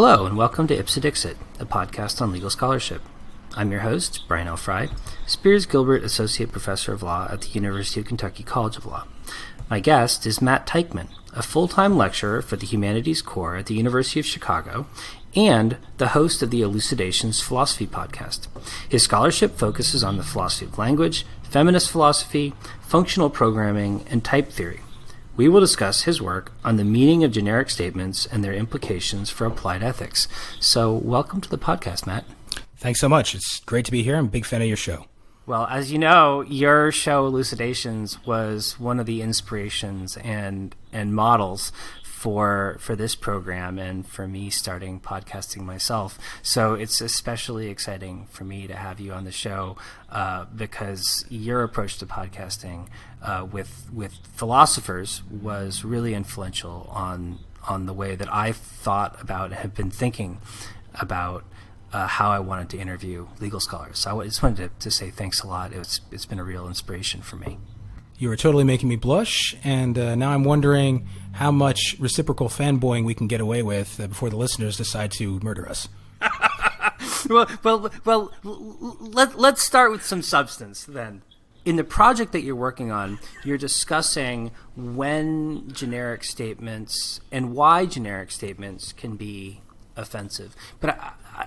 Hello, and welcome to Ipsa Dixit, a podcast on legal scholarship. I'm your host, Brian L. Fry, Spears Gilbert Associate Professor of Law at the University of Kentucky College of Law. My guest is Matt Teichman, a full-time lecturer for the Humanities Core at the University of Chicago and the host of the Elucidations Philosophy podcast. His scholarship focuses on the philosophy of language, feminist philosophy, functional programming, and type theory. We will discuss his work on the meaning of generic statements and their implications for applied ethics. So welcome to the podcast, Matt. Thanks so much. It's great to be here. I'm a big fan of your show. Well, as you know, your show Elucidations was one of the inspirations and models for this program and for me starting podcasting myself. So it's especially exciting for me to have you on the show because your approach to podcasting with philosophers was really influential on the way that I thought about and have been thinking about how I wanted to interview legal scholars. So I just wanted to say thanks a lot. It's been a real inspiration for me. You were totally making me blush, and now I'm wondering how much reciprocal fanboying we can get away with before the listeners decide to murder us. Well, let's start with some substance then. In the project that you're working on, you're discussing when generic statements and why generic statements can be offensive. But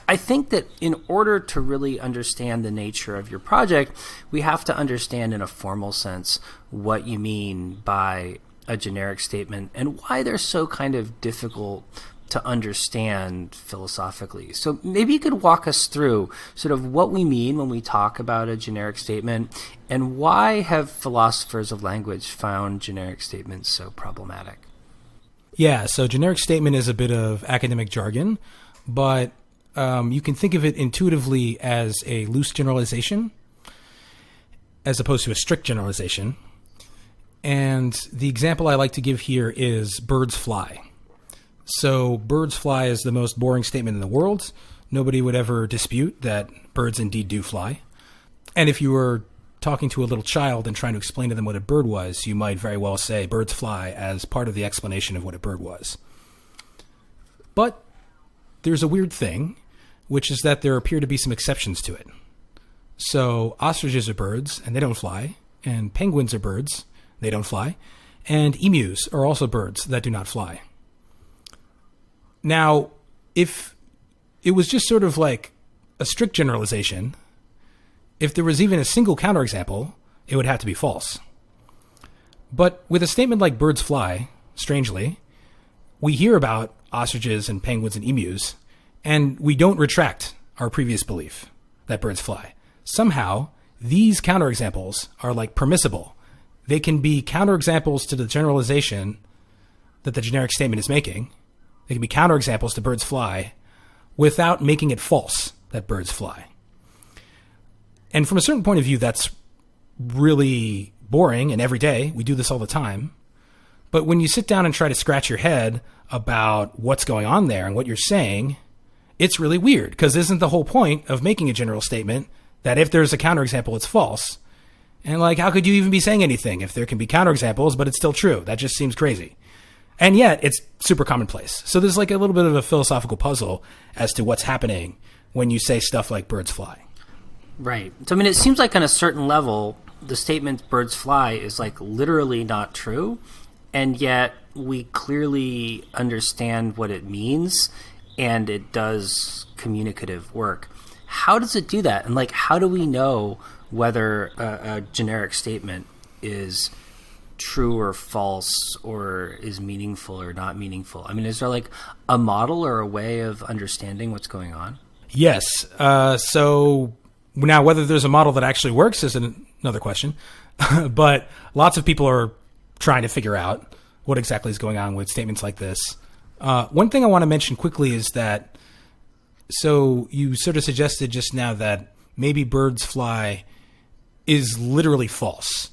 I think that in order to really understand the nature of your project, we have to understand in a formal sense what you mean by a generic statement and why they're so kind of difficult to understand philosophically. So maybe you could walk us through sort of what we mean when we talk about a generic statement and why have philosophers of language found generic statements so problematic? Yeah, so generic statement is a bit of academic jargon, but you can think of it intuitively as a loose generalization as opposed to a strict generalization. And the example I like to give here is birds fly. So birds fly is the most boring statement in the world. Nobody would ever dispute that birds indeed do fly. And if you were talking to a little child and trying to explain to them what a bird was, you might very well say birds fly as part of the explanation of what a bird was. But there's a weird thing, which is that there appear to be some exceptions to it. So ostriches are birds, and they don't fly, and penguins are birds, they don't fly, and emus are also birds that do not fly. Now, if it was just sort of like a strict generalization, if there was even a single counterexample, it would have to be false. But with a statement like birds fly, strangely, we hear about ostriches and penguins and emus, and we don't retract our previous belief that birds fly. Somehow, these counterexamples are like permissible. They can be counterexamples to the generalization that the generic statement is making. They can be counterexamples to birds fly without making it false that birds fly. And from a certain point of view, that's really boring and every day. We do this all the time. But when you sit down and try to scratch your head about what's going on there and what you're saying, it's really weird, because isn't the whole point of making a general statement that if there's a counterexample, it's false? And like, how could you even be saying anything if there can be counterexamples, but it's still true? That just seems crazy. And yet, it's super commonplace. So there's like a little bit of a philosophical puzzle as to what's happening when you say stuff like birds fly. Right. So, I mean, it seems like on a certain level, the statement birds fly is like literally not true, and yet we clearly understand what it means, and it does communicative work. How does it do that? And like, how do we know whether a generic statement is true or false or is meaningful or not meaningful? I mean, is there like a model or a way of understanding what's going on? Yes. So now whether there's a model that actually works is another question. But lots of people are trying to figure out what exactly is going on with statements like this. One thing I want to mention quickly is that, so you sort of suggested just now that maybe birds fly is literally false.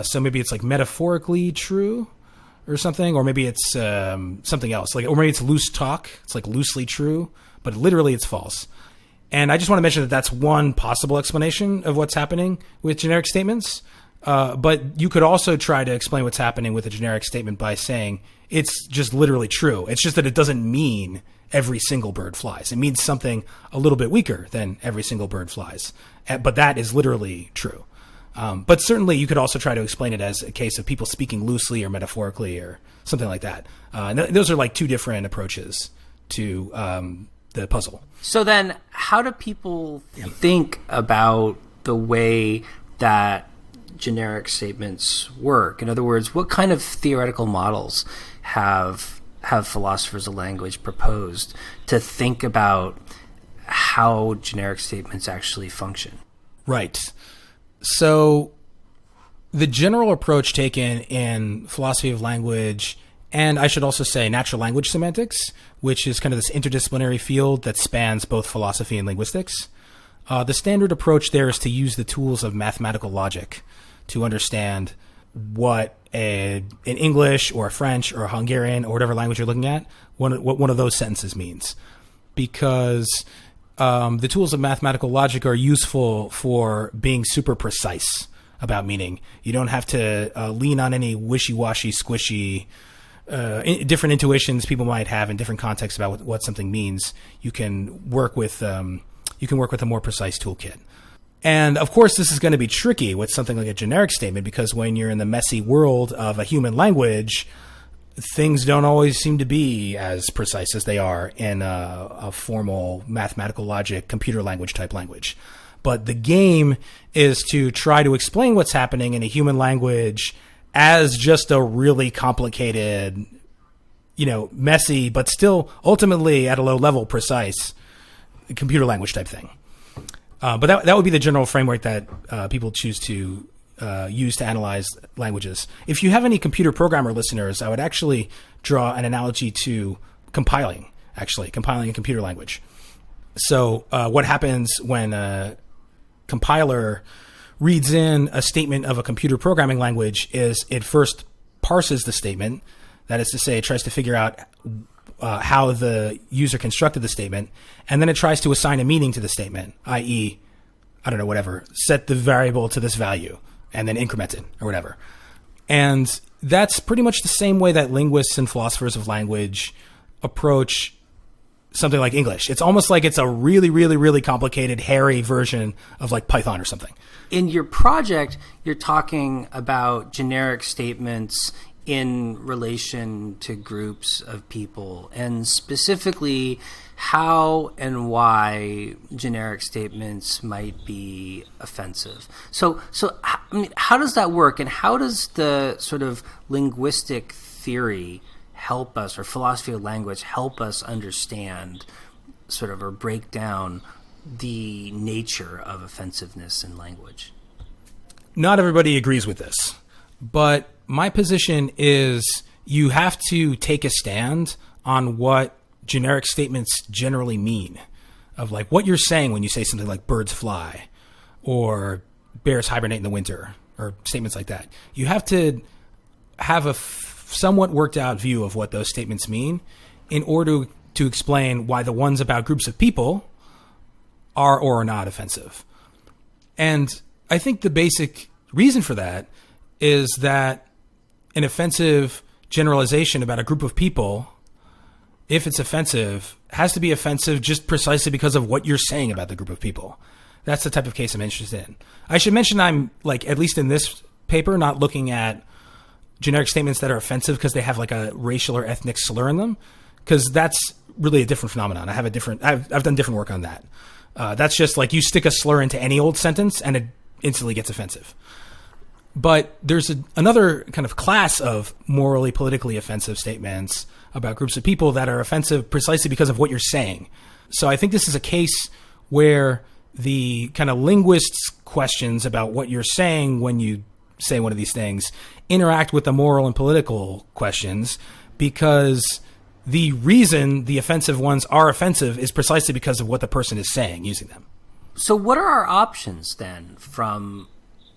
So maybe it's like metaphorically true or something, or maybe it's something else, like, or maybe it's loose talk. It's like loosely true, but literally it's false. And I just want to mention that that's one possible explanation of what's happening with generic statements. But you could also try to explain what's happening with a generic statement by saying it's just literally true. It's just that it doesn't mean every single bird flies. It means something a little bit weaker than every single bird flies. But that is literally true. But certainly you could also try to explain it as a case of people speaking loosely or metaphorically or something like that. And those are like two different approaches to the puzzle. So then how do people think about the way that generic statements work? In other words, what kind of theoretical models have philosophers of language proposed to think about how generic statements actually function? Right. So the general approach taken in philosophy of language, and I should also say natural language semantics, which is kind of this interdisciplinary field that spans both philosophy and linguistics. The standard approach there is to use the tools of mathematical logic to understand what in English or French or Hungarian or whatever language you're looking at, what one of those sentences means. Because the tools of mathematical logic are useful for being super precise about meaning. You don't have to lean on any wishy-washy, squishy, different intuitions people might have in different contexts about what something means. You can work with a more precise toolkit. And of course, this is going to be tricky with something like a generic statement, because when you're in the messy world of a human language, things don't always seem to be as precise as they are in a formal mathematical logic, computer language type language. But the game is to try to explain what's happening in a human language as just a really complicated, messy, but still ultimately at a low level precise computer language type thing. But that would be the general framework that people choose to use to analyze languages. If you have any computer programmer listeners, I would actually draw an analogy to compiling a computer language. So what happens when a compiler reads in a statement of a computer programming language is it first parses the statement. That is to say, it tries to figure out how the user constructed the statement, and then it tries to assign a meaning to the statement, i.e., set the variable to this value, and then increment it, or whatever. And that's pretty much the same way that linguists and philosophers of language approach something like English. It's almost like it's a really, really, really complicated, hairy version of like Python or something. In your project, you're talking about generic statements in relation to groups of people, and specifically how and why generic statements might be offensive. So how does that work, and how does the sort of linguistic theory help us, or philosophy of language help us understand sort of, or break down the nature of offensiveness in language? Not everybody agrees with this, but my position is you have to take a stand on what generic statements generally mean, of like what you're saying when you say something like birds fly or bears hibernate in the winter or statements like that. You have to have a somewhat worked out view of what those statements mean in order to explain why the ones about groups of people are or are not offensive. And I think the basic reason for that is that an offensive generalization about a group of people, if it's offensive, has to be offensive just precisely because of what you're saying about the group of people. That's the type of case I'm interested in. I should mention I'm, like, at least in this paper, not looking at generic statements that are offensive because they have like a racial or ethnic slur in them, because that's really a different phenomenon. I've done different work on that. That's just like you stick a slur into any old sentence and it instantly gets offensive. But there's another kind of class of morally, politically offensive statements about groups of people that are offensive precisely because of what you're saying. So I think this is a case where the kind of linguists' questions about what you're saying when you say one of these things interact with the moral and political questions, because the reason the offensive ones are offensive is precisely because of what the person is saying using them. So what are our options then from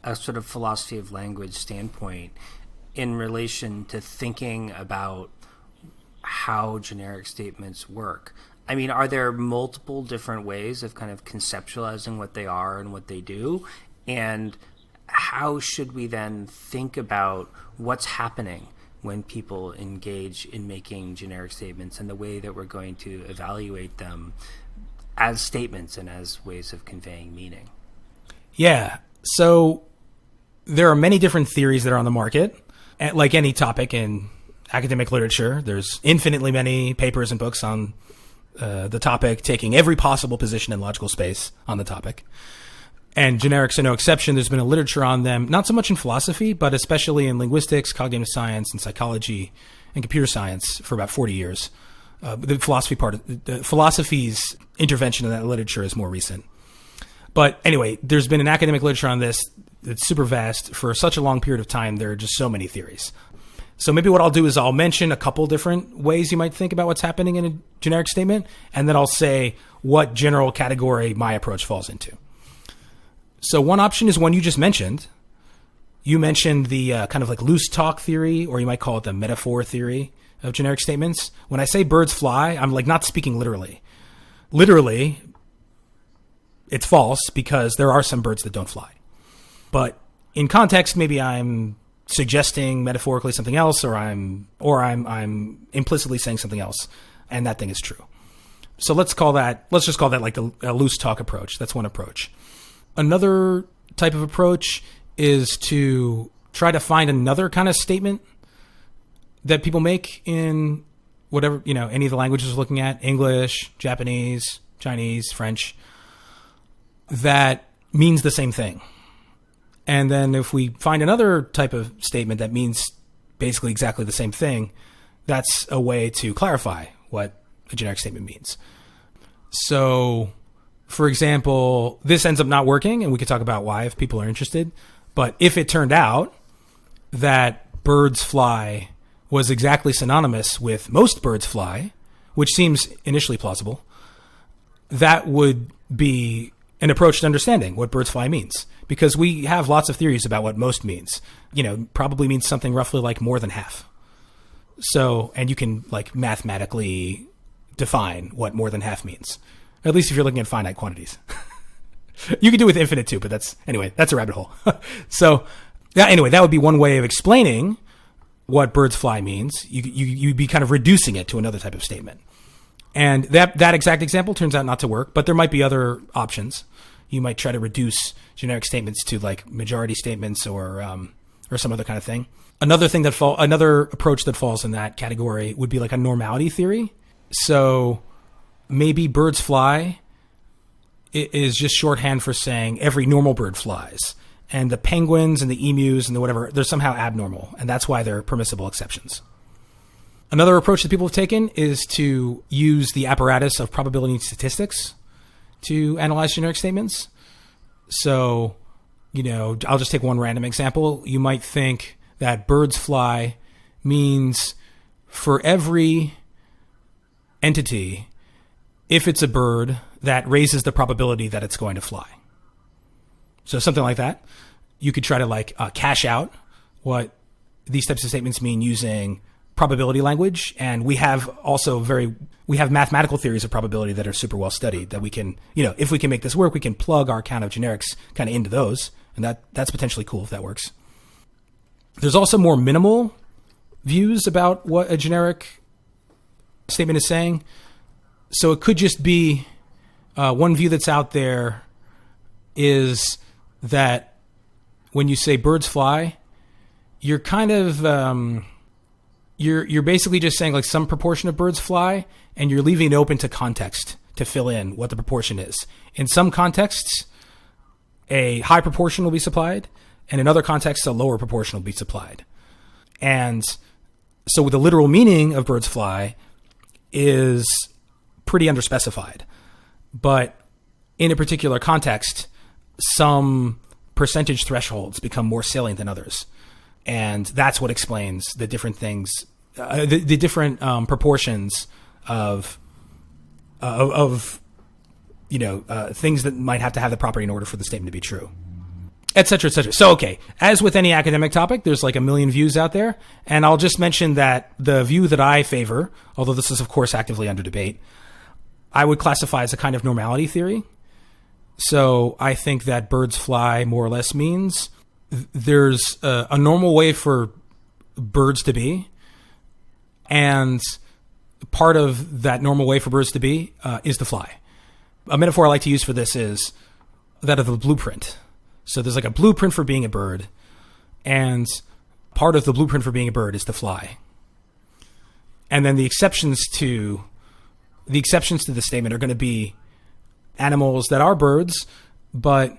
a sort of philosophy of language standpoint in relation to thinking about how generic statements work? I mean, are there multiple different ways of kind of conceptualizing what they are and what they do? And how should we then think about what's happening when people engage in making generic statements and the way that we're going to evaluate them as statements and as ways of conveying meaning. Yeah. So there are many different theories that are on the market. Like any topic in academic literature, there's infinitely many papers and books on the topic, taking every possible position in logical space on the topic. And generics are no exception. There's been a literature on them, not so much in philosophy, but especially in linguistics, cognitive science, and psychology, and computer science for about 40 years. The philosophy's intervention in that literature is more recent. But anyway, there's been an academic literature on this that's super vast. For such a long period of time, there are just so many theories. So maybe what I'll do is I'll mention a couple different ways you might think about what's happening in a generic statement, and then I'll say what general category my approach falls into. So one option is one you just mentioned. You mentioned the kind of like loose talk theory, or you might call it the metaphor theory of generic statements. When I say birds fly, I'm like not speaking literally. Literally, it's false because there are some birds that don't fly. But in context, maybe I'm suggesting metaphorically something else, or I'm implicitly saying something else, and that thing is true. So let's just call that like a loose talk approach. That's one approach. Another type of approach is to try to find another kind of statement that people make in whatever, any of the languages we're looking at, English, Japanese, Chinese, French, that means the same thing. And then if we find another type of statement that means basically exactly the same thing, that's a way to clarify what a generic statement means. So, for example, this ends up not working, and we could talk about why if people are interested. But if it turned out that birds fly was exactly synonymous with most birds fly, which seems initially plausible, that would be an approach to understanding what birds fly means. Because we have lots of theories about what most means. Probably means something roughly like more than half. So, and you can like mathematically define what more than half means. At least if you're looking at finite quantities. You can do it with infinite too, but that's a rabbit hole. So, anyway, that would be one way of explaining what birds fly means. You'd be kind of reducing it to another type of statement. And that exact example turns out not to work, but there might be other options. You might try to reduce generic statements to like majority statements or some other kind of thing. Another approach that falls in that category would be like a normality theory. So maybe birds fly is just shorthand for saying every normal bird flies. And the penguins and the emus and the whatever, they're somehow abnormal. And that's why they're permissible exceptions. Another approach that people have taken is to use the apparatus of probability and statistics to analyze generic statements. So, I'll just take one random example. You might think that birds fly means for every entity, if it's a bird, that raises the probability that it's going to fly. So something like that. You could try to cash out what these types of statements mean using probability language. And we have mathematical theories of probability that are super well studied that we can, if we can make this work, we can plug our count of generics kind of into those. And that's potentially cool if that works. There's also more minimal views about what a generic statement is saying. So it could just be one view that's out there is that when you say birds fly, you're kind of you're basically just saying like some proportion of birds fly, and you're leaving it open to context to fill in what the proportion is. In some contexts, a high proportion will be supplied, and in other contexts, a lower proportion will be supplied. And so the literal meaning of birds fly is pretty underspecified. But in a particular context, some percentage thresholds become more salient than others. And that's what explains the different things, the different proportions of things that might have to have the property in order for the statement to be true, et cetera, et cetera. So, okay, as with any academic topic, there's like a million views out there. And I'll just mention that the view that I favor, although this is, of course, actively under debate, I would classify as a kind of normality theory. So I think that birds fly more or less means there's a normal way for birds to be, And part of that normal way for birds to be is to fly. A metaphor I like to use for this is that of the blueprint. So there's like a blueprint for being a bird, and part of the blueprint for being a bird is to fly. And then the exceptions to the statement are going to be animals that are birds, but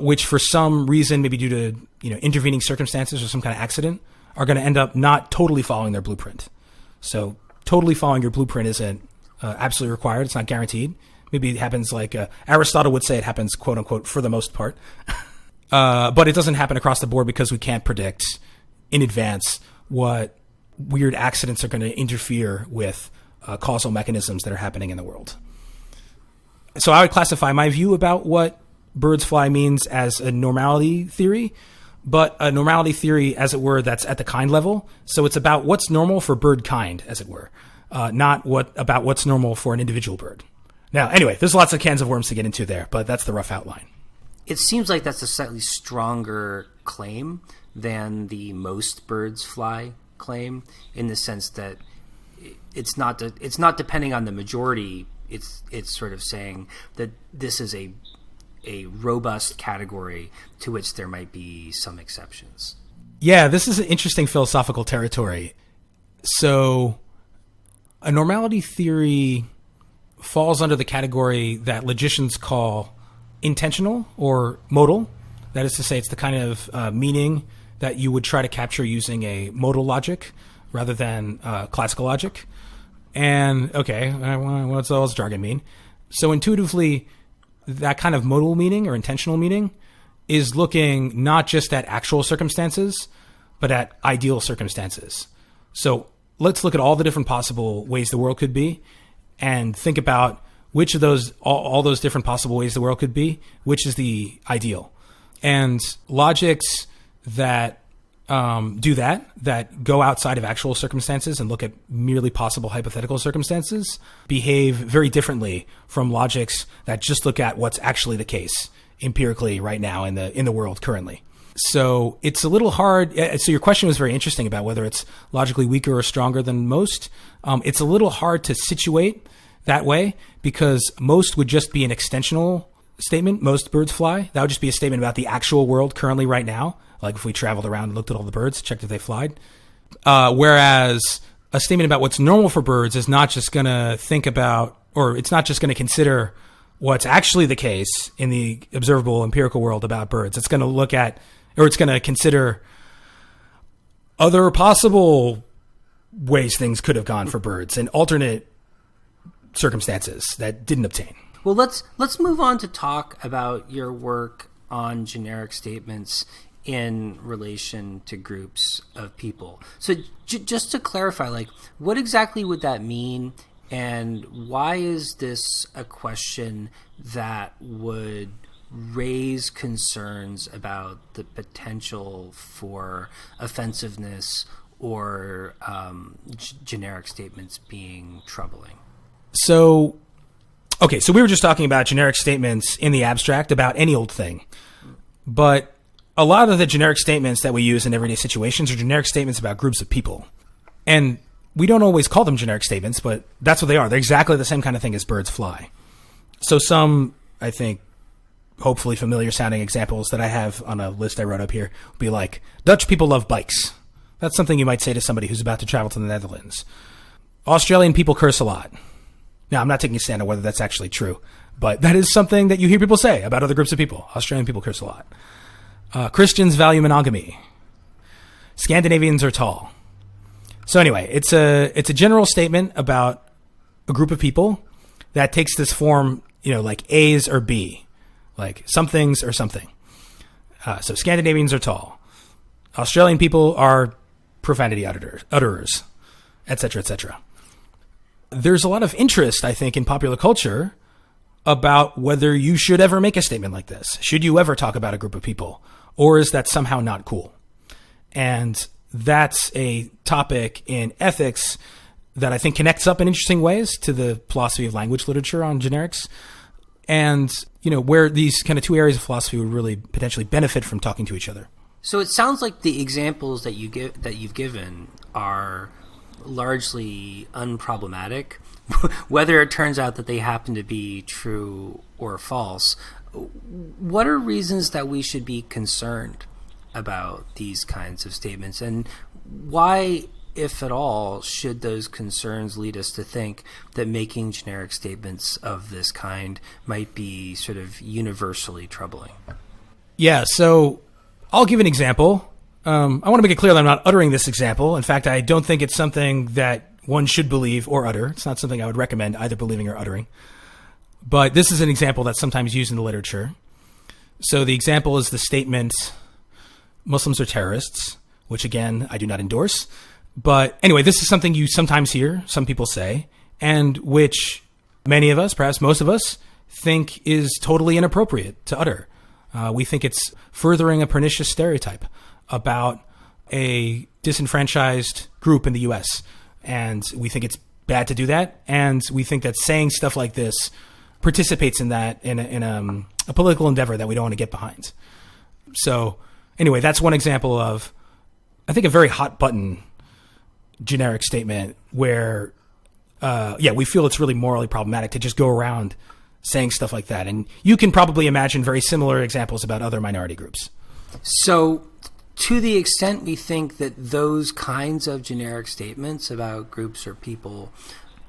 which for some reason, maybe due to intervening circumstances or some kind of accident, are going to end up not totally following their blueprint. So totally following your blueprint isn't absolutely required. It's not guaranteed. Maybe it happens like Aristotle would say it happens, quote unquote, for the most part. But it doesn't happen across the board because we can't predict in advance what weird accidents are going to interfere with causal mechanisms that are happening in the world. So I would classify my view about what birds fly means as a normality theory, but a normality theory, as it were, that's at the kind level. So it's about what's normal for bird kind, as it were, not about what's normal for an individual bird. Now, anyway, there's lots of cans of worms to get into there, but that's the rough outline. It seems like that's a slightly stronger claim than the most birds fly claim, in the sense that it's not depending on the majority. It's sort of saying that this is a robust category to which there might be some exceptions. Yeah, this is an interesting philosophical territory. So a normality theory falls under the category that logicians call intentional or modal. That is to say, it's the kind of meaning that you would try to capture using a modal logic rather than classical logic. And, okay, what's all this jargon mean? So intuitively, that kind of modal meaning or intentional meaning is looking not just at actual circumstances, but at ideal circumstances. So let's look at all the different possible ways the world could be and think about which of those, all those different possible ways the world could be, which is the ideal. And logics that do that go outside of actual circumstances and look at merely possible hypothetical circumstances, behave very differently from logics that just look at what's actually the case empirically right now in the world currently. So it's a little hard. So your question was very interesting about whether it's logically weaker or stronger than most. It's a little hard to situate that way because most would just be an extensional statement. Most birds fly. That would just be a statement about the actual world currently right now. Like if we traveled around and looked at all the birds, checked if they flied. Whereas a statement about what's normal for birds is not just going to think about, or it's not just going to consider what's actually the case in the observable empirical world about birds. It's going to look at, or it's going to consider other possible ways things could have gone for birds and alternate circumstances that didn't obtain. Well, let's move on to talk about your work on generic statements in relation to groups of people. So just to clarify, like, what exactly would that mean, and why is this a question that would raise concerns about the potential for offensiveness or generic statements being troubling? So, okay, so we were just talking about generic statements in the abstract about any old thing, but a lot of the generic statements that we use in everyday situations are generic statements about groups of people. And we don't always call them generic statements, but that's what they are. They're exactly the same kind of thing as birds fly. So some, I think, hopefully familiar sounding examples that I have on a list I wrote up here would be like, Dutch people love bikes. That's something you might say to somebody who's about to travel to the Netherlands. Australian people curse a lot. Now, I'm not taking a stand on whether that's actually true, but that is something that you hear people say about other groups of people. Australian people curse a lot. Christians value monogamy. Scandinavians are tall. So anyway, it's a general statement about a group of people that takes this form, like A's or B, like some things or something. So Scandinavians are tall. Australian people are profanity utterers, etc., etc. There's a lot of interest, I think, in popular culture about whether you should ever make a statement like this. Should you ever talk about a group of people? Or is that somehow not cool? And that's a topic in ethics that I think connects up in interesting ways to the philosophy of language literature on generics. And, where these kind of two areas of philosophy would really potentially benefit from talking to each other. So it sounds like the examples that you've given are largely unproblematic, whether it turns out that they happen to be true or false. What are reasons that we should be concerned about these kinds of statements, and why, if at all, should those concerns lead us to think that making generic statements of this kind might be sort of universally troubling? Yeah, so I'll give an example. I want to make it clear that I'm not uttering this example. In fact, I don't think it's something that one should believe or utter. It's not something I would recommend either believing or uttering. But this is an example that's sometimes used in the literature. So the example is the statement, Muslims are terrorists, which again, I do not endorse. But anyway, this is something you sometimes hear some people say, and which many of us, perhaps most of us, think is totally inappropriate to utter. We think it's furthering a pernicious stereotype about a disenfranchised group in the U.S., and we think it's bad to do that, and we think that saying stuff like this participates in that, in a political endeavor that we don't want to get behind. So anyway, that's one example of, I think, a very hot button generic statement where, we feel it's really morally problematic to just go around saying stuff like that. And you can probably imagine very similar examples about other minority groups. So to the extent we think that those kinds of generic statements about groups or people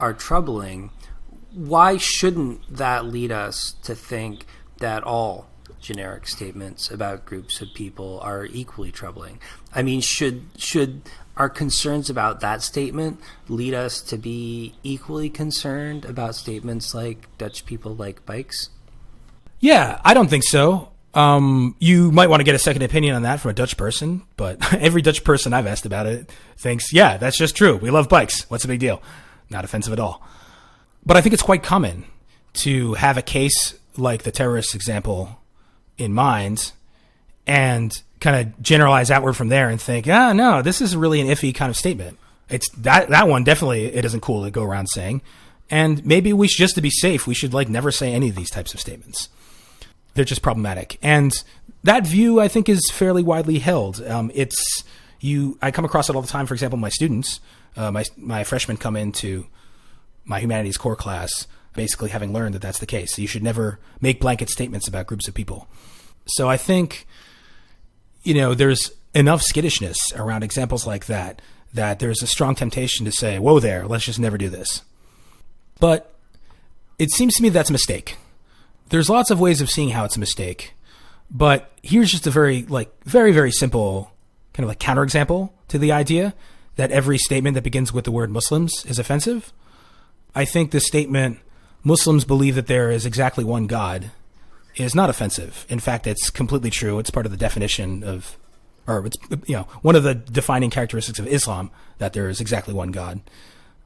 are troubling, why shouldn't that lead us to think that all generic statements about groups of people are equally troubling? I mean, should our concerns about that statement lead us to be equally concerned about statements like Dutch people like bikes? Yeah, I don't think so. You might want to get a second opinion on that from a Dutch person, but every Dutch person I've asked about it thinks, yeah, that's just true. We love bikes. What's the big deal? Not offensive at all. But I think it's quite common to have a case like the terrorist example in mind and kind of generalize outward from there and think, no, this is really an iffy kind of statement. It's that one definitely it isn't cool to go around saying. And maybe we should, just to be safe, we should never say any of these types of statements. They're just problematic. And that view, I think, is fairly widely held. I come across it all the time. For example, my students, my freshmen come into my humanities core class basically having learned that that's the case. So you should never make blanket statements about groups of people. So I think, there's enough skittishness around examples like that there's a strong temptation to say, whoa there, let's just never do this. But it seems to me that's a mistake. There's lots of ways of seeing how it's a mistake, but here's just a very, very, very simple kind of counterexample to the idea that every statement that begins with the word Muslims is offensive. I think the statement, Muslims believe that there is exactly one God, is not offensive. In fact, it's completely true. It's part of the definition of, or it's, one of the defining characteristics of Islam, that there is exactly one God.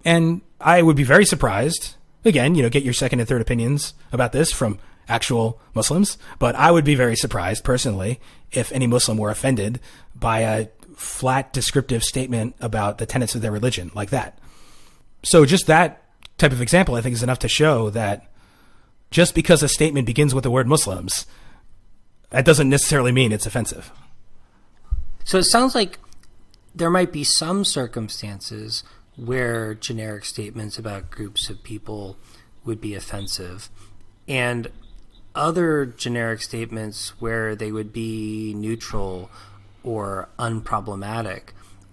And I would be very surprised, again, get your second and third opinions about this from actual Muslims, but I would be very surprised personally if any Muslim were offended by a flat descriptive statement about the tenets of their religion like that. So just that type of example, I think, is enough to show that just because a statement begins with the word Muslims, that doesn't necessarily mean it's offensive. So it sounds like there might be some circumstances where generic statements about groups of people would be offensive, and other generic statements where they would be neutral or unproblematic.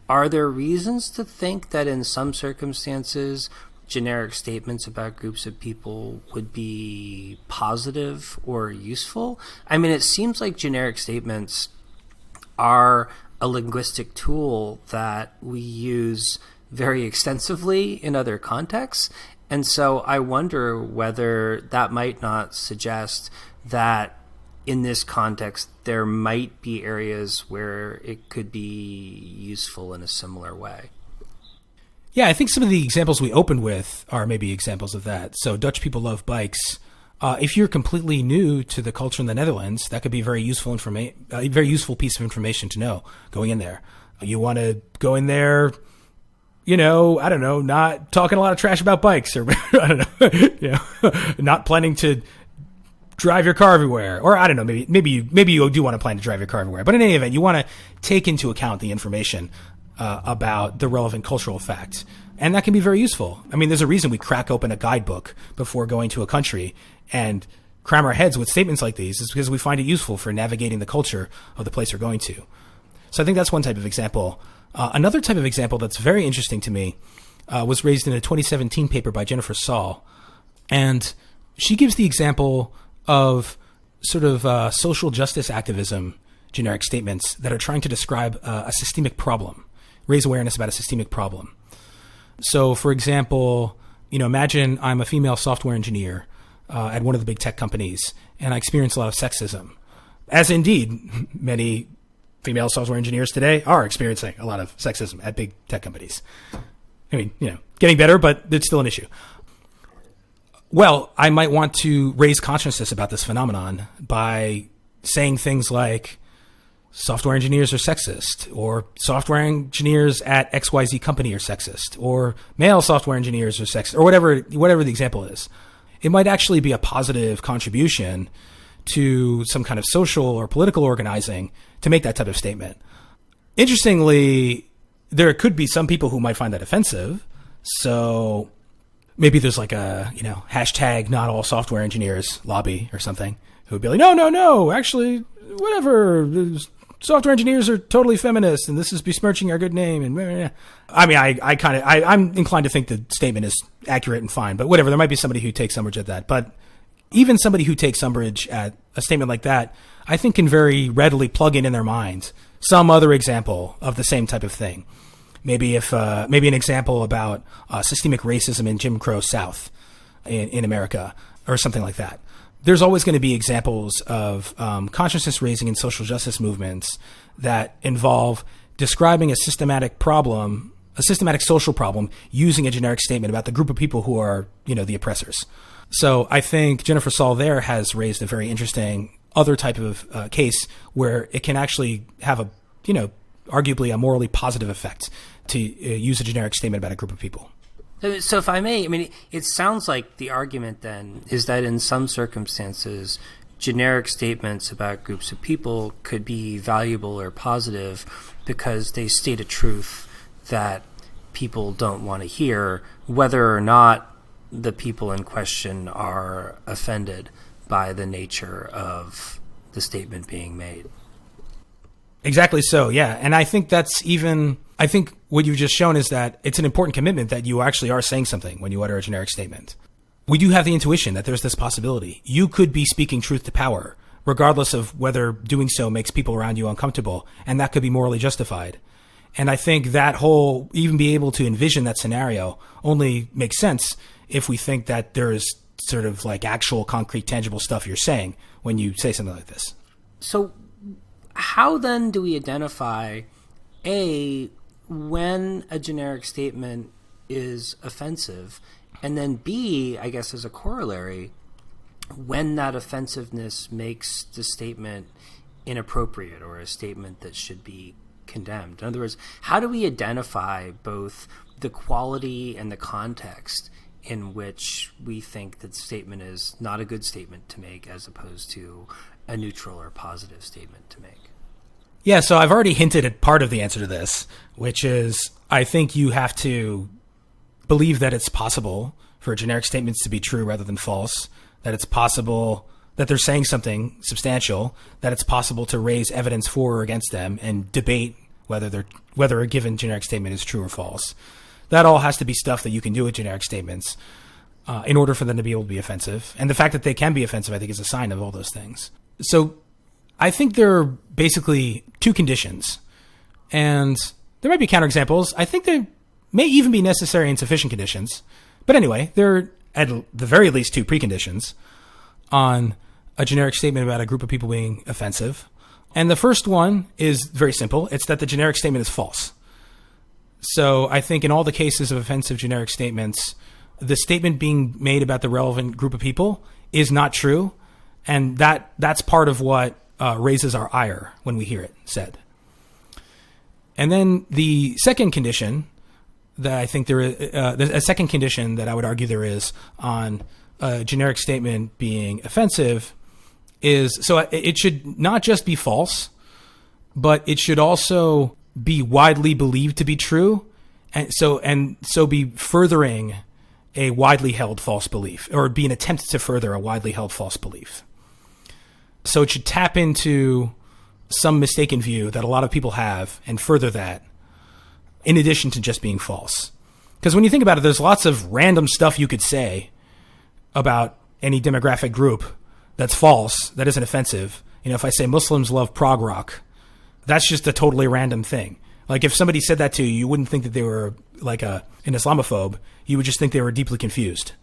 Are there reasons to think that in some circumstances generic statements about groups of people would be positive or useful? I mean, it seems like generic statements are a linguistic tool that we use very extensively in other contexts. And so I wonder whether that might not suggest that in this context there might be areas where it could be useful in a similar way. Yeah, I think some of the examples we opened with are maybe examples of that. So Dutch people love bikes. If you're completely new to the culture in the Netherlands, that could be a very useful piece of information to know going in there. You want to go in there, I don't know, not talking a lot of trash about bikes, or I don't know, not planning to drive your car everywhere, or I don't know, maybe you do want to plan to drive your car everywhere. But in any event, you want to take into account the information about the relevant cultural fact. And that can be very useful. I mean, there's a reason we crack open a guidebook before going to a country and cram our heads with statements like these. Is because we find it useful for navigating the culture of the place we're going to. So I think that's one type of example. Another type of example that's very interesting to me was raised in a 2017 paper by Jennifer Saul. And she gives the example of sort of social justice activism generic statements that are trying to describe a systemic problem, raise awareness about a systemic problem. So, for example, imagine I'm a female software engineer at one of the big tech companies, and I experience a lot of sexism, as indeed many female software engineers today are experiencing a lot of sexism at big tech companies. I mean, getting better, but it's still an issue. Well, I might want to raise consciousness about this phenomenon by saying things like software engineers are sexist, or software engineers at XYZ company are sexist, or male software engineers are sexist, or whatever the example is. It might actually be a positive contribution to some kind of social or political organizing to make that type of statement. Interestingly, there could be some people who might find that offensive. So maybe there's like a, hashtag not all software engineers lobby or something who would be like, no, actually, whatever. Software engineers are totally feminist and this is besmirching our good name. And I mean, I'm inclined to think the statement is accurate and fine, but whatever. There might be somebody who takes umbrage at that. But even somebody who takes umbrage at a statement like that, I think can very readily plug in their minds some other example of the same type of thing. Maybe an example about systemic racism in Jim Crow South in America or something like that. There's always going to be examples of consciousness raising in social justice movements that involve describing a systematic problem, a systematic social problem, using a generic statement about the group of people who are, the oppressors. So I think Jennifer Saul there has raised a very interesting other type of case where it can actually have a, arguably a morally positive effect to use a generic statement about a group of people. So if I may, it sounds like the argument then is that in some circumstances, generic statements about groups of people could be valuable or positive because they state a truth that people don't want to hear, whether or not the people in question are offended by the nature of the statement being made. Exactly so, yeah. And I think I think what you've just shown is that it's an important commitment that you actually are saying something when you utter a generic statement. We do have the intuition that there's this possibility. You could be speaking truth to power, regardless of whether doing so makes people around you uncomfortable, and that could be morally justified. And I think that whole, even be able to envision that scenario only makes sense if we think that there is sort of like actual concrete, tangible stuff you're saying when you say something like this. So how then do we identify, when a generic statement is offensive, and then B, I guess as a corollary, when that offensiveness makes the statement inappropriate or a statement that should be condemned? In other words, how do we identify both the quality and the context in which we think that the statement is not a good statement to make as opposed to a neutral or positive statement to make? Yeah, so I've already hinted at part of the answer to this, which is I think you have to believe that it's possible for generic statements to be true rather than false, that it's possible that they're saying something substantial, that it's possible to raise evidence for or against them and debate whether a given generic statement is true or false. That all has to be stuff that you can do with generic statements in order for them to be able to be offensive. And the fact that they can be offensive, I think, is a sign of all those things. So I think there are basically two conditions. And there might be counterexamples. I think there may even be necessary and sufficient conditions. But anyway, there are at the very least two preconditions on a generic statement about a group of people being offensive. And the first one is very simple. It's that the generic statement is false. So I think in all the cases of offensive generic statements, the statement being made about the relevant group of people is not true. And that's part of what raises our ire when we hear it said. And then the second condition that I think there is, a second condition that I would argue there is on a generic statement being offensive is, so it should not just be false, but it should also be widely believed to be true, and so be furthering a widely held false belief, or be an attempt to further a widely held false belief. So it should tap into some mistaken view that a lot of people have and further that, in addition to just being false. Because when you think about it, there's lots of random stuff you could say about any demographic group that's false, that isn't offensive. If I say Muslims love prog rock, that's just a totally random thing. Like if somebody said that to you, you wouldn't think that they were like an Islamophobe. You would just think they were deeply confused.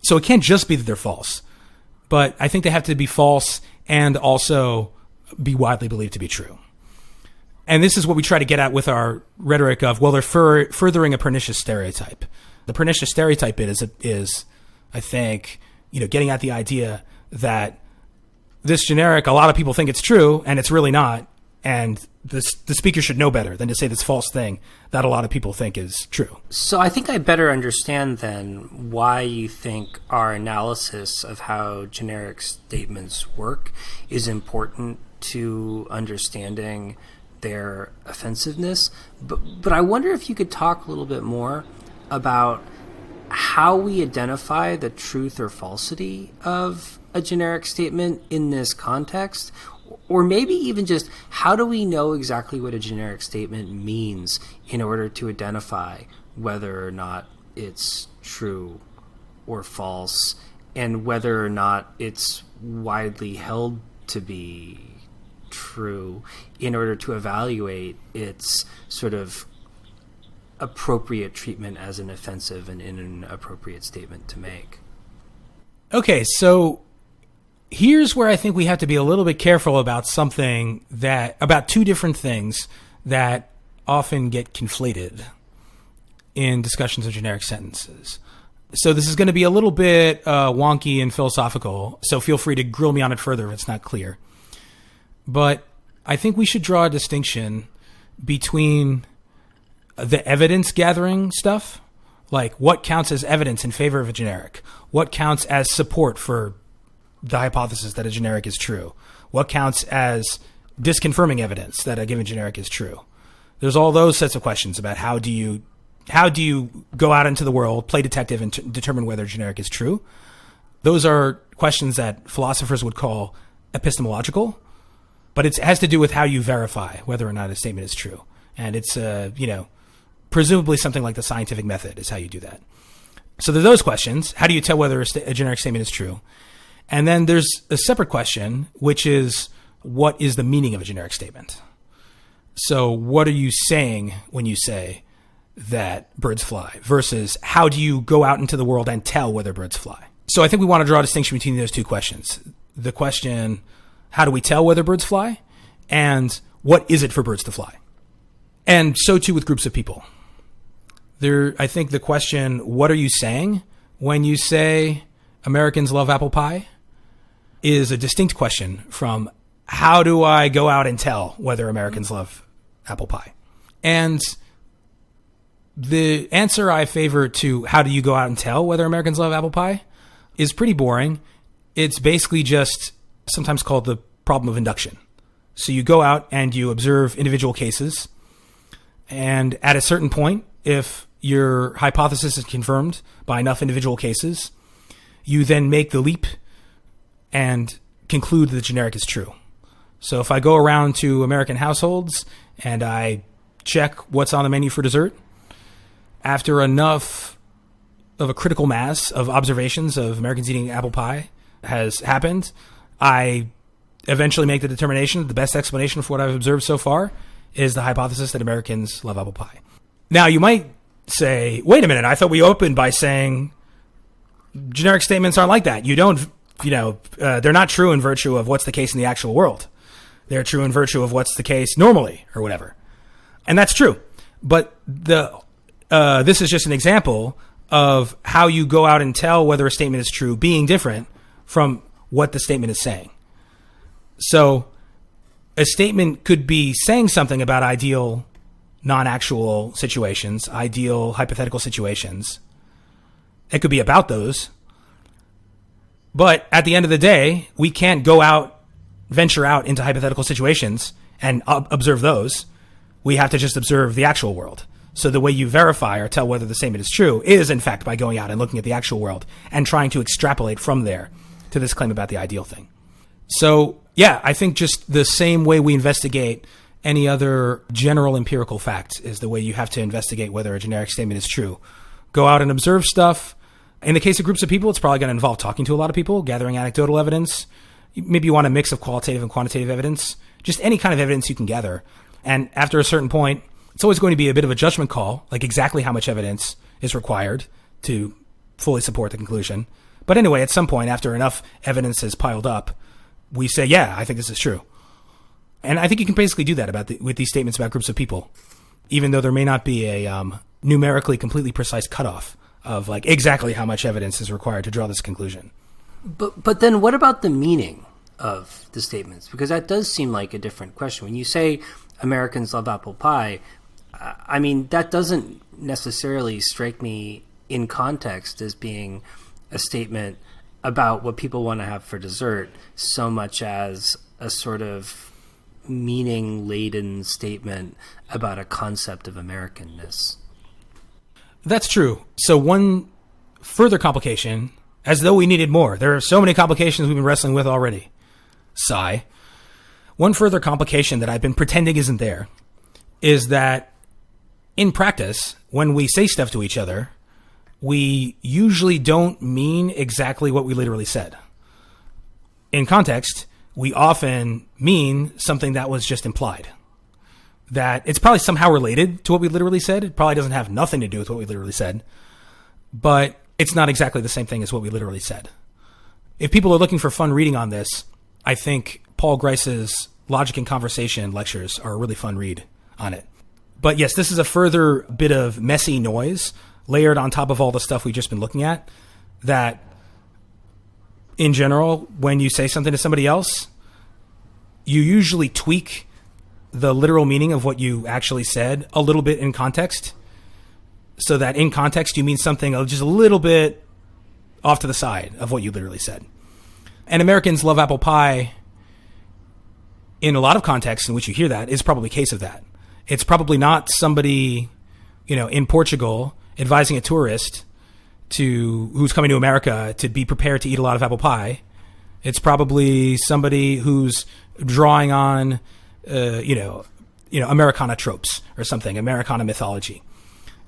So it can't just be that they're false. But I think they have to be false and also be widely believed to be true. And this is what we try to get at with our rhetoric of, well, they're furthering a pernicious stereotype. The pernicious stereotype bit is, I think, getting at the idea that this generic, a lot of people think it's true, and it's really not. And the speaker should know better than to say this false thing that a lot of people think is true. So I think I better understand then why you think our analysis of how generic statements work is important to understanding their offensiveness. But I wonder if you could talk a little bit more about how we identify the truth or falsity of a generic statement in this context, or maybe even just how do we know exactly what a generic statement means in order to identify whether or not it's true or false, and whether or not it's widely held to be true in order to evaluate its sort of appropriate treatment as an offensive and inappropriate statement to make. Okay, so here's where I think we have to be a little bit careful about about two different things that often get conflated in discussions of generic sentences. So this is going to be a little bit wonky and philosophical, so feel free to grill me on it further if it's not clear. But I think we should draw a distinction between the evidence gathering stuff, like what counts as evidence in favor of a generic, what counts as support for the hypothesis that a generic is true, what counts as disconfirming evidence that a given generic is true. There's all those sets of questions about how do you go out into the world, play detective, and determine whether a generic is true. Those are questions that philosophers would call epistemological, but it has to do with how you verify whether or not a statement is true. And it's, presumably something like the scientific method is how you do that. So there's those questions. How do you tell whether a generic statement is true? And then there's a separate question, which is, what is the meaning of a generic statement? So what are you saying when you say that birds fly, versus how do you go out into the world and tell whether birds fly? So I think we want to draw a distinction between those two questions. The question, how do we tell whether birds fly? And what is it for birds to fly? And so too with groups of people. I think the question, what are you saying when you say Americans love apple pie, is a distinct question from how do I go out and tell whether Americans love apple pie? And the answer I favor to how do you go out and tell whether Americans love apple pie is pretty boring. It's basically just sometimes called the problem of induction. So you go out and you observe individual cases, and at a certain point, if your hypothesis is confirmed by enough individual cases, you then make the leap and conclude that the generic is true. So if I go around to American households and I check what's on the menu for dessert, after enough of a critical mass of observations of Americans eating apple pie has happened, I eventually make the determination that the best explanation for what I've observed so far is the hypothesis that Americans love apple pie. Now, you might say, wait a minute, I thought we opened by saying generic statements aren't like that. You don't, they're not true in virtue of what's the case in the actual world. They're true in virtue of what's the case normally or whatever. And that's true. But this is just an example of how you go out and tell whether a statement is true being different from what the statement is saying. So a statement could be saying something about ideal non-actual situations, ideal hypothetical situations. It could be about those. But at the end of the day, we can't venture out into hypothetical situations and observe those. we have to just observe the actual world. So the way you verify or tell whether the statement is true is, in fact, by going out and looking at the actual world and trying to extrapolate from there to this claim about the ideal thing. So, yeah, I think just the same way we investigate any other general empirical fact is the way you have to investigate whether a generic statement is true. Go out and observe stuff. In the case of groups of people, it's probably going to involve talking to a lot of people, gathering anecdotal evidence. Maybe you want a mix of qualitative and quantitative evidence, just any kind of evidence you can gather. And after a certain point, it's always going to be a bit of a judgment call, like exactly how much evidence is required to fully support the conclusion. But anyway, at some point, after enough evidence has piled up, we say, yeah, I think this is true. And I think you can basically do that with these statements about groups of people, even though there may not be a numerically completely precise cutoff of like exactly how much evidence is required to draw this conclusion. But then what about the meaning of the statements? Because that does seem like a different question. When you say Americans love apple pie, I mean, that doesn't necessarily strike me in context as being a statement about what people want to have for dessert so much as a sort of meaning-laden statement about a concept of Americanness. That's true. So one further complication, as though we needed more. There are so many complications we've been wrestling with already. Sigh. One further complication that I've been pretending isn't there is that in practice, when we say stuff to each other, we usually don't mean exactly what we literally said. In context, we often mean something that was just implied. That it's probably somehow related to what we literally said. It probably doesn't have nothing to do with what we literally said. But it's not exactly the same thing as what we literally said. If people are looking for fun reading on this, I think Paul Grice's Logic and Conversation lectures are a really fun read on it. But yes, this is a further bit of messy noise layered on top of all the stuff we've just been looking at, that in general, when you say something to somebody else, you usually tweak the literal meaning of what you actually said a little bit in context, so that in context you mean something just a little bit off to the side of what you literally said. And Americans love apple pie, in a lot of contexts in which you hear that, is probably a case of that. It's probably not somebody, in Portugal advising a tourist who's coming to America to be prepared to eat a lot of apple pie. It's probably somebody who's drawing on, Americana tropes or something, Americana mythology,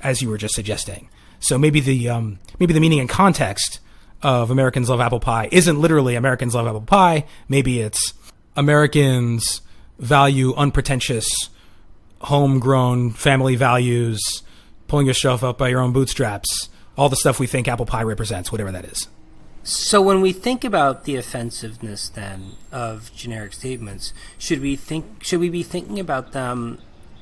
as you were just suggesting. So maybe the meaning and context of Americans love apple pie isn't literally Americans love apple pie. Maybe it's Americans value unpretentious, homegrown family values, pulling yourself up by your own bootstraps, all the stuff we think apple pie represents, whatever that is. So when we think about the offensiveness then of generic statements, should we be thinking about them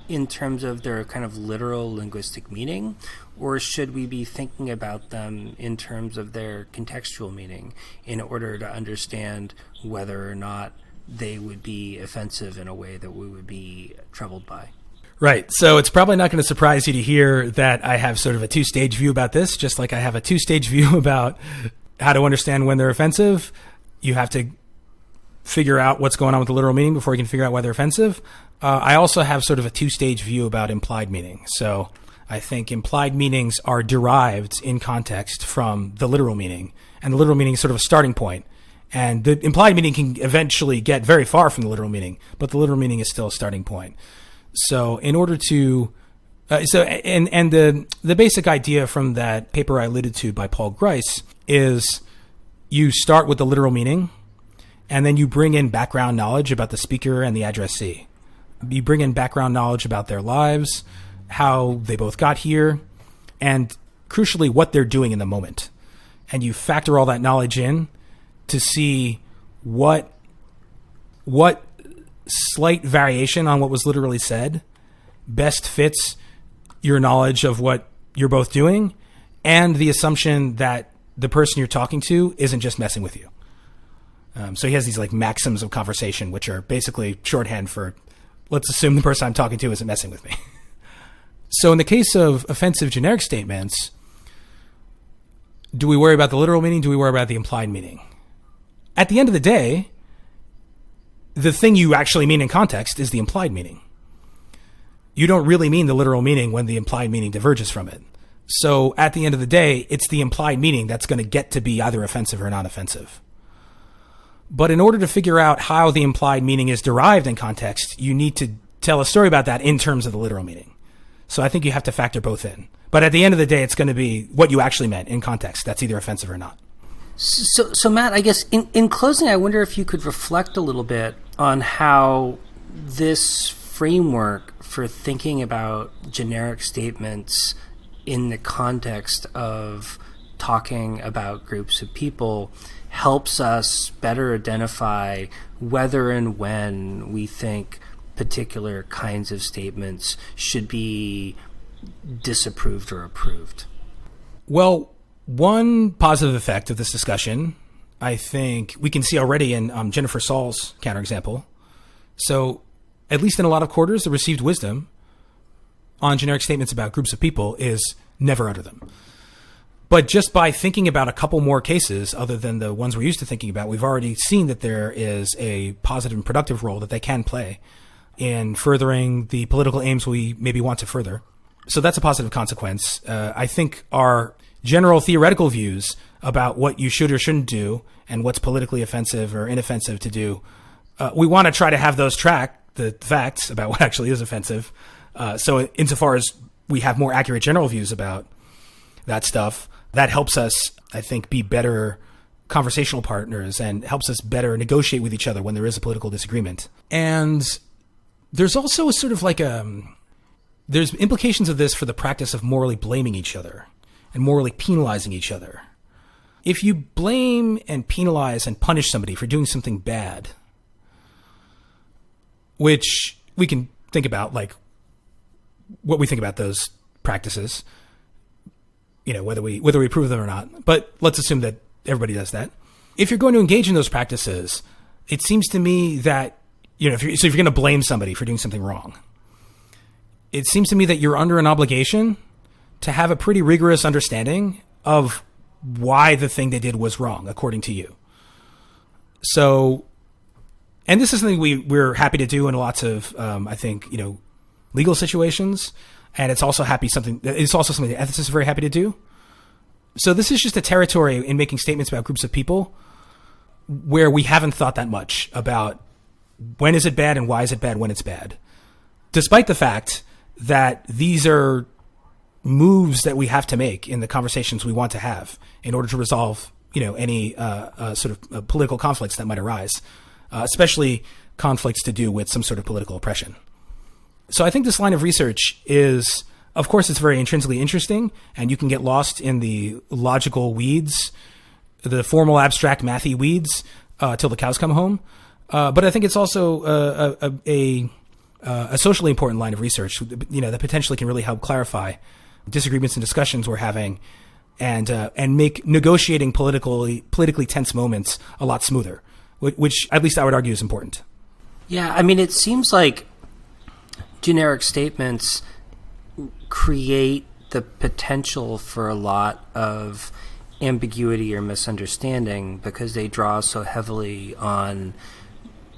in terms of their kind of literal linguistic meaning, or should we be thinking about them in terms of their contextual meaning in order to understand whether or not they would be offensive in a way that we would be troubled by? Right. So it's probably not going to surprise you to hear that I have sort of a two-stage view about this, just like I have a two-stage view about how to understand when they're offensive. You have to figure out what's going on with the literal meaning before you can figure out why they're offensive. I also have sort of a two-stage view about implied meaning. So I think implied meanings are derived in context from the literal meaning, and the literal meaning is sort of a starting point. And the implied meaning can eventually get very far from the literal meaning, but the literal meaning is still a starting point. So in order to the basic idea from that paper I alluded to by Paul Grice is you start with the literal meaning, and then you bring in background knowledge about the speaker and the addressee. You bring in background knowledge about their lives, how they both got here, and crucially, what they're doing in the moment. And you factor all that knowledge in to see what slight variation on what was literally said best fits your knowledge of what you're both doing, and the assumption that the person you're talking to isn't just messing with you. So he has these like maxims of conversation, which are basically shorthand for, let's assume the person I'm talking to isn't messing with me. So in the case of offensive generic statements, do we worry about the literal meaning? Do we worry about the implied meaning? At the end of the day, the thing you actually mean in context is the implied meaning. you don't really mean the literal meaning when the implied meaning diverges from it. So at the end of the day, it's the implied meaning that's going to get to be either offensive or non-offensive. But in order to figure out how the implied meaning is derived in context, you need to tell a story about that in terms of the literal meaning. So I think you have to factor both in. But at the end of the day, it's going to be what you actually meant in context. That's either offensive or not. So Matt, I guess in closing, I wonder if you could reflect a little bit on how this framework for thinking about generic statements in the context of talking about groups of people helps us better identify whether and when we think particular kinds of statements should be disapproved or approved. Well, one positive effect of this discussion, I think we can see already in Jennifer Saul's counterexample. So at least in a lot of quarters, the received wisdom on generic statements about groups of people is never utter them. But just by thinking about a couple more cases other than the ones we're used to thinking about, we've already seen that there is a positive and productive role that they can play in furthering the political aims we maybe want to further. So that's a positive consequence. I think our general theoretical views about what you should or shouldn't do and what's politically offensive or inoffensive to do, we want to try to have those track the facts about what actually is offensive. So insofar as we have more accurate general views about that stuff, that helps us, I think, be better conversational partners and helps us better negotiate with each other when there is a political disagreement. And there's also a sort of like there's implications of this for the practice of morally blaming each other and morally penalizing each other. If you blame and penalize and punish somebody for doing something bad, which we can think about, like what we think about those practices, whether we approve of them or not. But let's assume that everybody does that. If you're going to engage in those practices, it seems to me that, if you're going to blame somebody for doing something wrong, it seems to me that you're under an obligation to have a pretty rigorous understanding of why the thing they did was wrong, according to you. So, and this is something we're happy to do in lots of, I think, legal situations. And it's also something the ethicists are very happy to do. So this is just a territory in making statements about groups of people where we haven't thought that much about when is it bad and why is it bad when it's bad. Despite the fact that these are moves that we have to make in the conversations we want to have in order to resolve, any sort of political conflicts that might arise, especially conflicts to do with some sort of political oppression. So I think this line of research is, of course, it's very intrinsically interesting, and you can get lost in the logical weeds, the formal, abstract, mathy weeds, till the cows come home. But I think it's also a socially important line of research, that potentially can really help clarify disagreements and discussions we're having, and make negotiating politically tense moments a lot smoother, which at least I would argue is important. Yeah, I mean, it seems like generic statements create the potential for a lot of ambiguity or misunderstanding because they draw so heavily on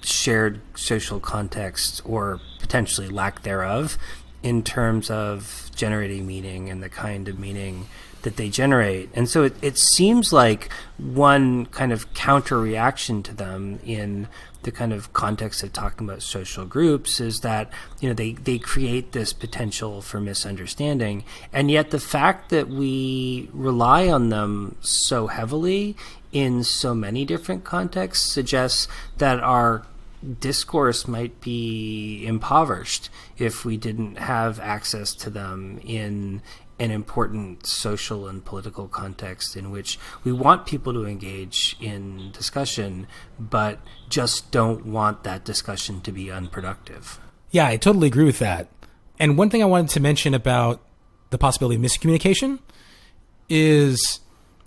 shared social context or potentially lack thereof in terms of generating meaning and the kind of meaning that they generate. And so it seems like one kind of counter reaction to them in the kind of context of talking about social groups is that, they create this potential for misunderstanding. And yet the fact that we rely on them so heavily in so many different contexts suggests that our discourse might be impoverished if we didn't have access to them in an important social and political context in which we want people to engage in discussion, but just don't want that discussion to be unproductive. Yeah, I totally agree with that. And one thing I wanted to mention about the possibility of miscommunication is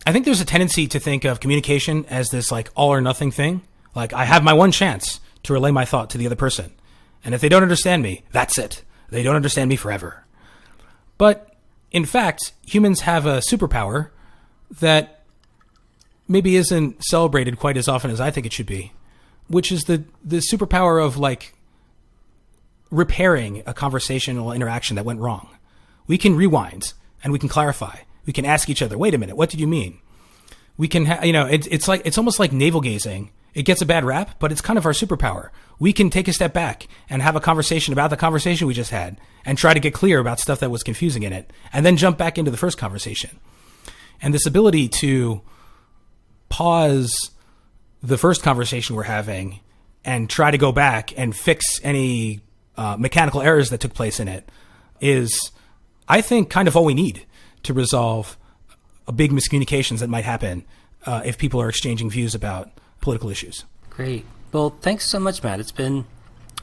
I think there's a tendency to think of communication as this like all or nothing thing. Like I have my one chance to relay my thought to the other person. And if they don't understand me, that's it. They don't understand me forever. But in fact, humans have a superpower that maybe isn't celebrated quite as often as I think it should be, which is the superpower of like repairing a conversational interaction that went wrong. We can rewind and we can clarify. We can ask each other, wait a minute, what did you mean? We can, it's almost like navel gazing. It gets a bad rap, but it's kind of our superpower. We can take a step back and have a conversation about the conversation we just had and try to get clear about stuff that was confusing in it and then jump back into the first conversation. And this ability to pause the first conversation we're having and try to go back and fix any mechanical errors that took place in it is, I think, kind of all we need to resolve a big miscommunications that might happen if people are exchanging views about political issues. Great. Well, thanks so much, Matt. It's been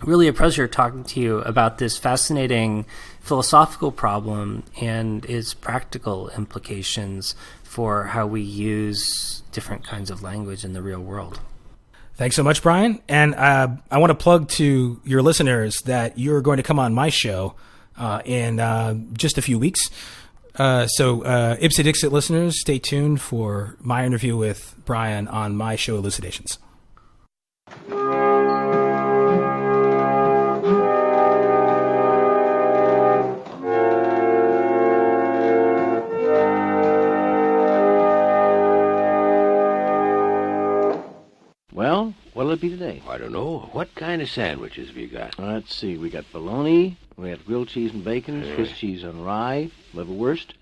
really a pleasure talking to you about this fascinating philosophical problem and its practical implications for how we use different kinds of language in the real world. Thanks so much, Brian. And I want to plug to your listeners that you're going to come on my show in just a few weeks. So Ipsit Dixit listeners, stay tuned for my interview with Brian on my show Elucidations. Well, what'll it be today? I don't know. What kind of sandwiches have you got? Let's see. We got bologna, we got grilled cheese and bacon, Swiss cheese on rye, liverwurst,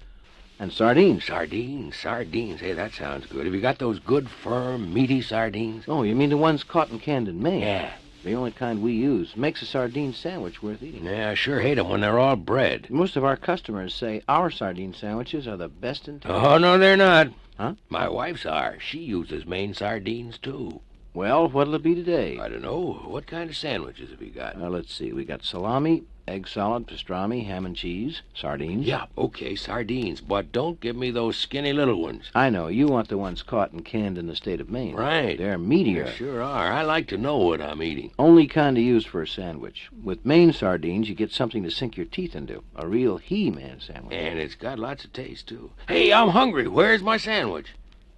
and sardines. Sardines. Hey, that sounds good. Have you got those good, firm, meaty sardines? Oh, you mean the ones caught and canned in Maine? Yeah. The only kind we use. Makes a sardine sandwich worth eating. Yeah, I sure hate them when they're all bread. Most of our customers say our sardine sandwiches are the best in town. Oh, no, they're not. Huh? My wife's are. She uses Maine sardines, too. Well, what'll it be today? I don't know. What kind of sandwiches have you got? Let's see. We got salami, egg salad, pastrami, ham and cheese, sardines. Yeah, okay, sardines. But don't give me those skinny little ones. I know. You want the ones caught and canned in the state of Maine. Right. They're meatier. They sure are. I like to know what I'm eating. Only kind to use for a sandwich. With Maine sardines, you get something to sink your teeth into. A real He-Man sandwich. And it's got lots of taste, too. Hey, I'm hungry. Where's my sandwich?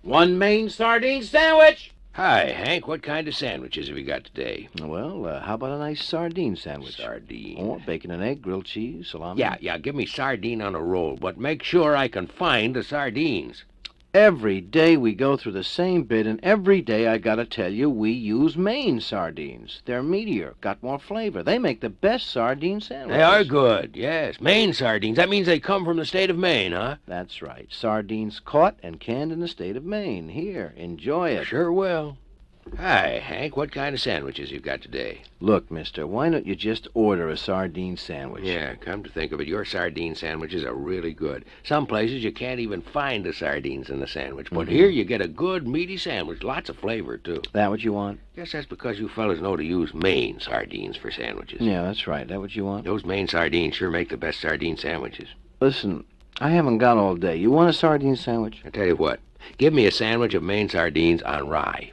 One Maine sardine sandwich! Hi, Hank. What kind of sandwiches have you got today? Well, how about a nice sardine sandwich? Sardine. Or bacon and egg, grilled cheese, salami. Yeah, give me sardine on a roll, but make sure I can find the sardines. Every day we go through the same bit, and every day I gotta tell you, we use Maine sardines. They're meatier, got more flavor. They make the best sardine sandwiches. They are good, yes. Maine sardines. That means they come from the state of Maine, huh? That's right. Sardines caught and canned in the state of Maine. Here, enjoy it. Sure will. Hi, Hank. What kind of sandwiches you got today? Look, mister, why don't you just order a sardine sandwich? Yeah, come to think of it, your sardine sandwiches are really good. Some places you can't even find the sardines in the sandwich, but here you get a good, meaty sandwich. Lots of flavor, too. That what you want? Guess that's because you fellas know to use Maine sardines for sandwiches. Yeah, that's right. That what you want? Those Maine sardines sure make the best sardine sandwiches. Listen, I haven't got all day. You want a sardine sandwich? I tell you what, give me a sandwich of Maine sardines on rye.